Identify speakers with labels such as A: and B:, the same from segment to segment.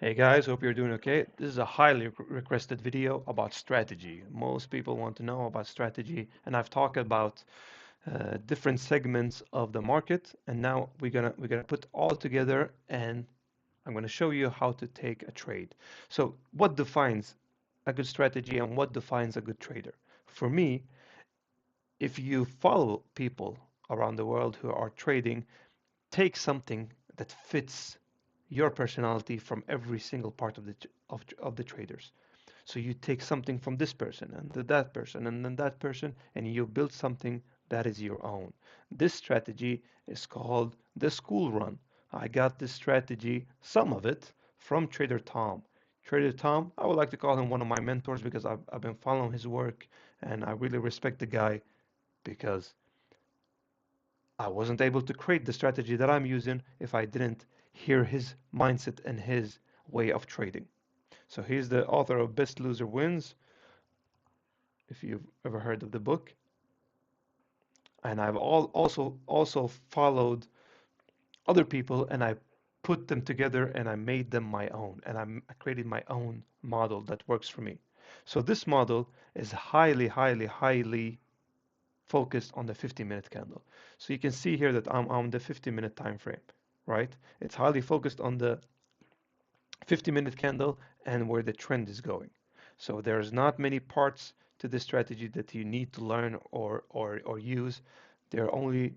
A: Hey guys, hope you're doing okay. This is a highly requested video about strategy. Most people want to know about strategy, and I've talked about different segments of the market, and now we're gonna put all together, and I'm gonna show you how to take a trade. So, what defines a good strategy, and what defines a good trader? For me, if you follow people around the world who are trading, take something that fits your personality from every single part of the traders. So you take something from this person and that person and then that person, and you build something that is your own. This strategy is called the school run. I got this strategy, some of it, from Trader Tom. Trader Tom, I would like to call him one of my mentors because I've been following his work, and I really respect the guy because I wasn't able to create the strategy that I'm using if I didn't hear his mindset and his way of trading. So he's the author of Best Loser Wins, if you've ever heard of the book. And I've also followed other people, and I put them together and I made them my own, and I created my own model that works for me. So this model is highly focused on the 50-minute candle. So you can see here that I'm on the 50-minute time frame, right? It's highly focused on the 50-minute candle and where the trend is going. So there's not many parts to this strategy that you need to learn or use. There are only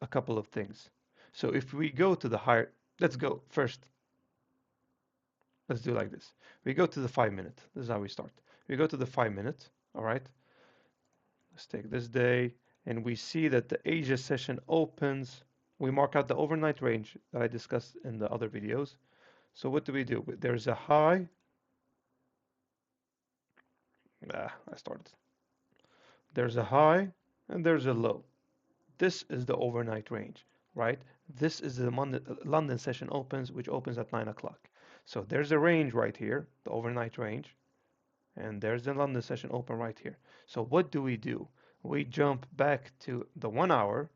A: a couple of things. So if we go to the higher, let's go first. Let's do like this. We go to the 5-minute. This is how we start. We go to the 5-minute. All right. Let's take this day, and we see that the Asia session opens. We mark out the overnight range that I discussed in the other videos. So what do? There's a high. I started. There's a high and there's a low. This is the overnight range, right? This is the London session opens, which opens at 9 o'clock. So there's a range right here, the overnight range, and there's the London session open right here. So what do? We jump back to the 1 hour,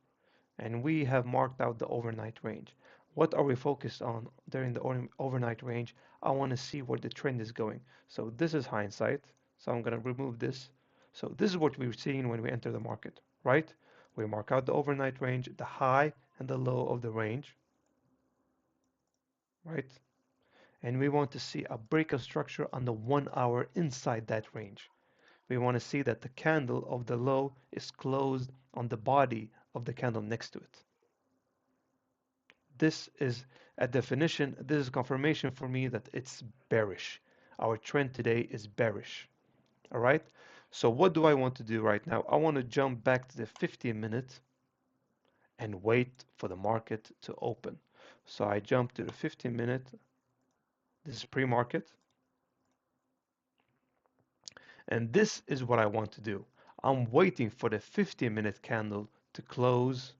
A: and we have marked out the overnight range. What are we focused on during the overnight range? I want to see where the trend is going. So this is hindsight. So I'm going to remove this. So this is what we're seeing when we enter the market, right? We mark out the overnight range, the high and the low of the range, right? And we want to see a break of structure on the 1 hour inside that range. We want to see that the candle of the low is closed on the body of the candle next to it. This is a definition, this is confirmation for me that it's bearish. Our trend today is bearish. All right. So what do I want to do right now? I want to jump back to the 15-minute and wait for the market to open. So I jump to the 15-minute. This is pre-market. And this is what I want to do. I'm waiting for the 15-minute candle to close.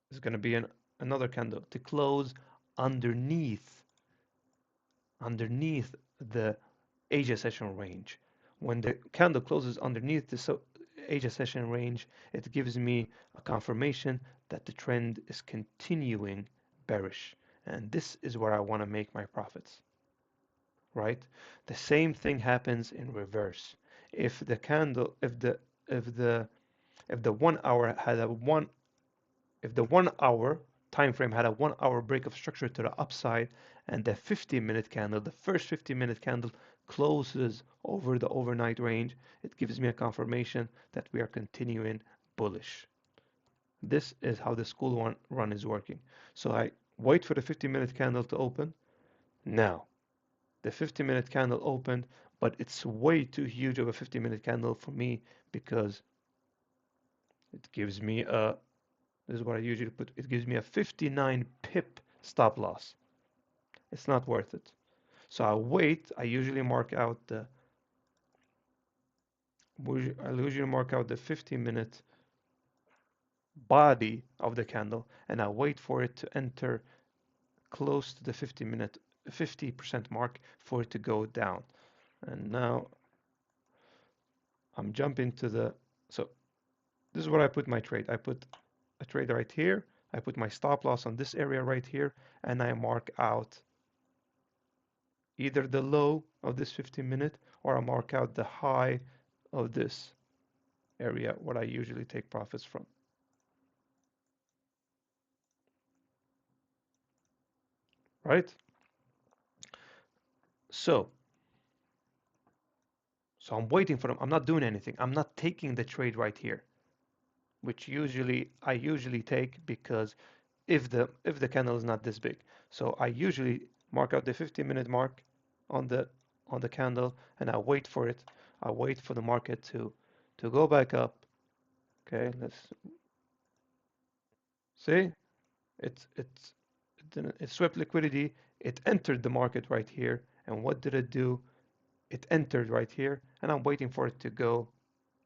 A: It's going to be another candle to close underneath the Asia session range. When the candle closes underneath the Asia session range, it gives me a confirmation that the trend is continuing bearish. And this is where I want to make my profits, right? The same thing happens in reverse. If the candle, if the if the 1 hour had a one if the 1 hour time frame had a 1 hour break of structure to the upside, and the 15-minute candle, the first 15-minute candle closes over the overnight range, it gives me a confirmation that we are continuing bullish. This is how the school run is working. So I wait for the 15-minute candle to open. Now, the 50-minute candle opened, but it's way too huge of a 50-minute candle for me because it gives me a this is what I usually put. It gives me a 59 pip stop loss. It's not worth it. So I wait. I usually mark out the 15-minute body of the candle, and I wait for it to enter close to the 50% mark for it to go down. And now I'm jumping to the so this is where I put my trade. I put a trade right here. I put my stop loss on this area right here, and I mark out either the low of this 15-minute or I mark out the high of this area what I usually take profits from, right? So, so I'm waiting for them. I'm not doing anything. I'm not taking the trade right here, which I usually take because if the candle is not this big. So I usually mark out the 15-minute mark on the candle and I wait for it. I wait for the market to go back up. Okay, let's see. It swept liquidity. It entered the market right here. And what did it do? It entered right here, and I'm waiting for it to go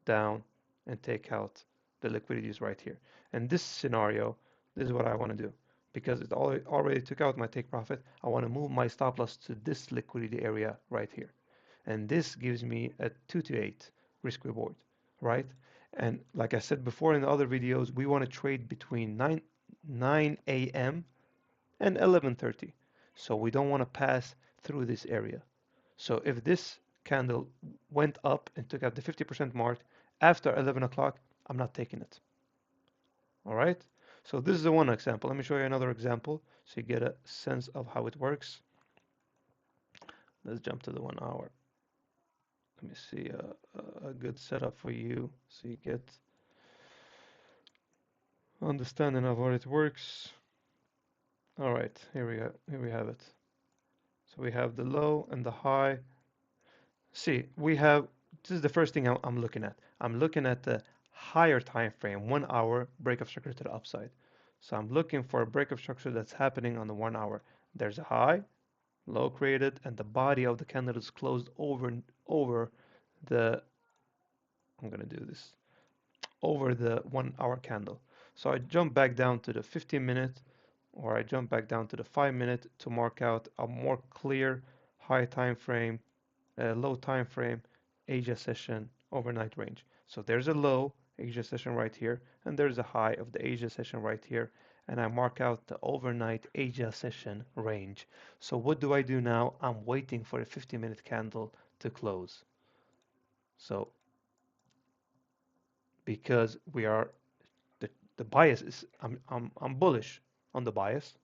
A: down and take out the liquidities right here. And this scenario, this is what I want to do. Because it already took out my take profit, I want to move my stop loss to this liquidity area right here. And this gives me a 2 to 8 risk reward, right? And like I said before in the other videos, we want to trade between 9 a.m. and 11:30. So we don't want to pass through this area. So if this candle went up and took out the 50% mark after 11 o'clock, I'm not taking it. All right. So this is the one example. Let me show you another example so you get a sense of how it works. Let's jump to the 1 hour. Let me see a good setup for you so you get understanding of how it works. All right, here we have it. So we have the low and the high. See, this is the first thing I'm looking at. I'm looking at the higher time frame, 1 hour break of structure to the upside. So I'm looking for a break of structure that's happening on the 1 hour. There's a high, low created, and the body of the candle is closed over the, I'm gonna do this, over the 1 hour candle. So I jump back down to the 15-minute or I jump back down to the 5-minute to mark out a more clear high time frame, low time frame, Asia session, overnight range. So there's a low Asia session right here, and there's a high of the Asia session right here, and I mark out the overnight Asia session range. So what do I do now? I'm waiting for a 50-minute candle to close. So because we are the bias is I'm bullish on the bias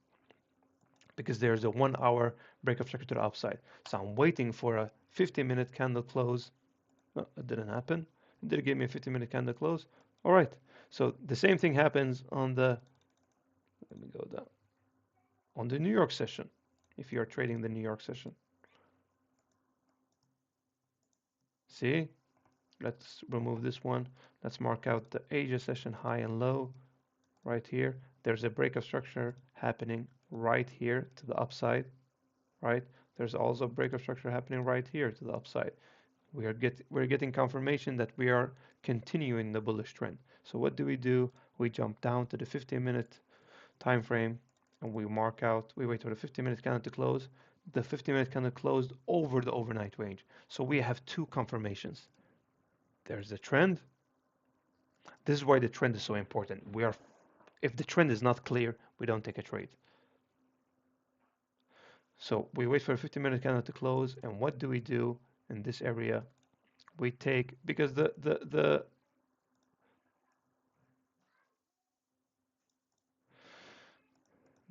A: because there's a 1 hour break of structure to the upside. So I'm waiting for a 50-minute candle close. No, it didn't happen. It did give me a 50-minute candle close. All right. So the same thing happens on the, let me go down, on the New York session. If you're trading the New York session. See, let's remove this one. Let's mark out the Asia session high and low right here. There's a break of structure happening right here to the upside, right? There's also a break of structure happening right here to the upside. We're getting confirmation that we are continuing the bullish trend. So what do? We jump down to the 15-minute time frame and we mark out, we wait for the 15-minute candle to close. The 15-minute candle closed over the overnight range. So we have two confirmations. There's the trend. This is why the trend is so important. If the trend is not clear, we don't take a trade. So we wait for a 15-minute candle to close, and what do we do in this area? We take, because the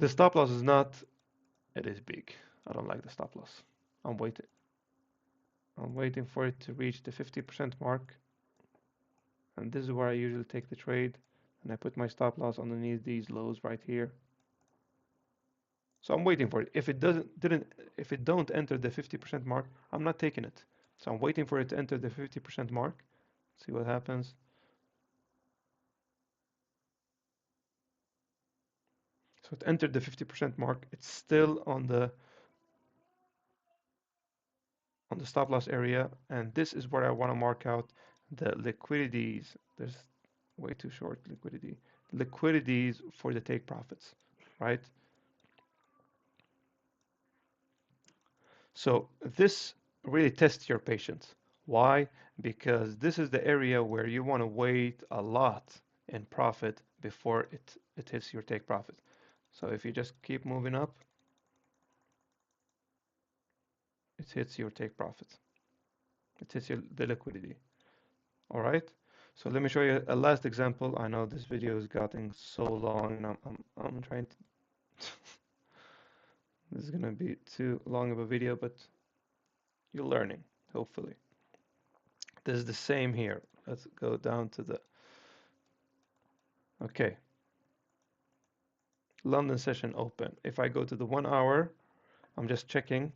A: stop loss is not, it is big. I don't like the stop loss. I'm waiting. I'm waiting for it to reach the 50% mark. And this is where I usually take the trade. And I put my stop loss underneath these lows right here. So I'm waiting for it. If it don't enter the 50% mark, I'm not taking it. So I'm waiting for it to enter the 50% mark. See what happens. So it entered the 50% mark. It's still on the stop loss area, and this is where I want to mark out the liquidities. There's way too short liquidity. Liquidities for the take profits, right? So this really tests your patience. Why? Because this is the area where you want to wait a lot in profit before it hits your take profit. So if you just keep moving up, it hits your take profit. It hits the liquidity. All right. So let me show you a last example. I know this video is getting so long, and I'm trying to. This is gonna be too long of a video, but you're learning, hopefully. This is the same here. Let's go down to the. Okay, London session open. If I go to the 1 hour, I'm just checking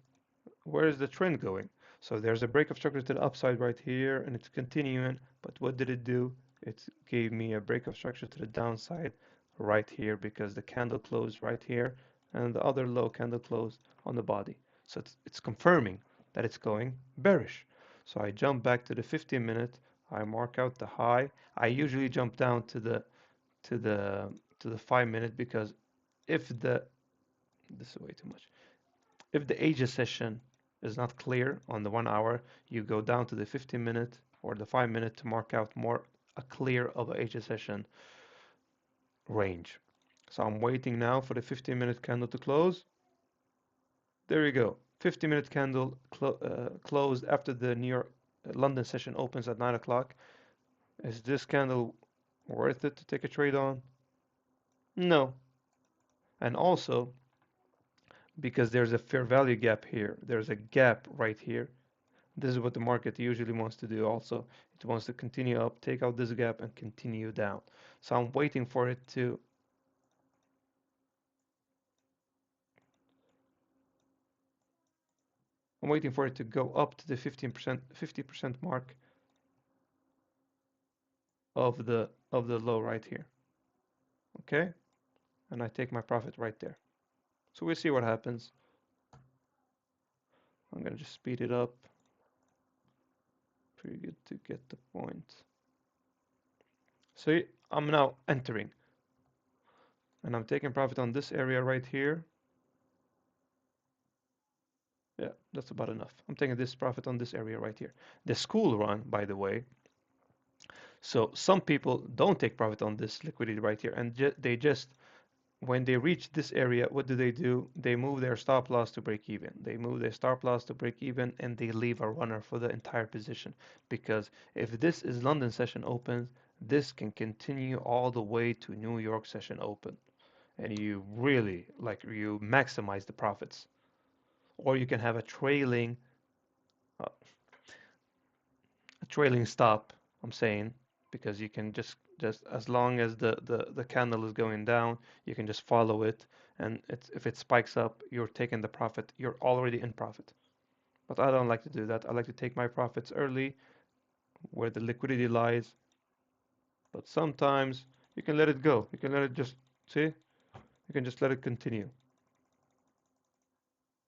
A: where is the trend going. So there's a break of structure to the upside right here, and it's continuing. But what did it do? It gave me a break of structure to the downside right here because the candle closed right here, and the other low candle closed on the body. So it's confirming that it's going bearish. So I jump back to the 15-minute. I mark out the high. I usually jump down to the to the 5 minute because if the this is way too much. If the ages session is not clear on the 1 hour, you go down to the 15-minute or the 5 minute to mark out more a clear of a ages session range. So I'm waiting now for the 15-minute candle to close. There you go. 15-minute candle closed after the New York London session opens at 9 o'clock. Is this candle worth it to take a trade on? No. And also, because there's a fair value gap here, there's a gap right here. This is what the market usually wants to do also. It wants to continue up, take out this gap, and continue down. So I'm waiting for it to go up to the 15%, 50% mark of the low right here. Okay? And I take my profit right there. So we'll see what happens. I'm gonna just speed it up. Pretty good to get the point. So I'm now entering. And I'm taking profit on this area right here. Yeah, that's about enough. I'm taking this profit on this area right here. The school run, by the way. So some people don't take profit on this liquidity right here, and they just, when they reach this area, what do? They move their stop loss to break even. They move their stop loss to break even, and they leave a runner for the entire position. Because if this is London session open, this can continue all the way to New York session open, and you really you maximize the profits. Or you can have uh, a trailing stop, I'm saying, because you can just as long as the candle is going down, you can just follow it, and if it spikes up, you're taking the profit. You're already in profit. But I don't like to do that. I like to take my profits early where the liquidity lies. But sometimes you can let it go. You can let it just see. You can just let it continue.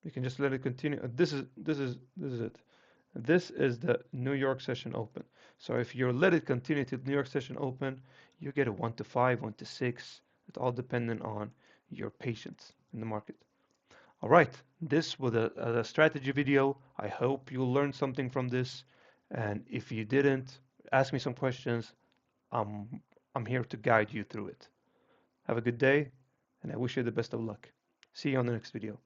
A: You can just let it continue. This is it. This is the New York session open. So if you let it continue to the New York session open, you get a 1 to 5, 1 to 6. It all dependent on your patience in the market. All right, this was a strategy video. I hope you learned something from this. And if you didn't, ask me some questions. I'm, I'm here to guide you through it. Have a good day, and I wish you the best of luck. See you on the next video.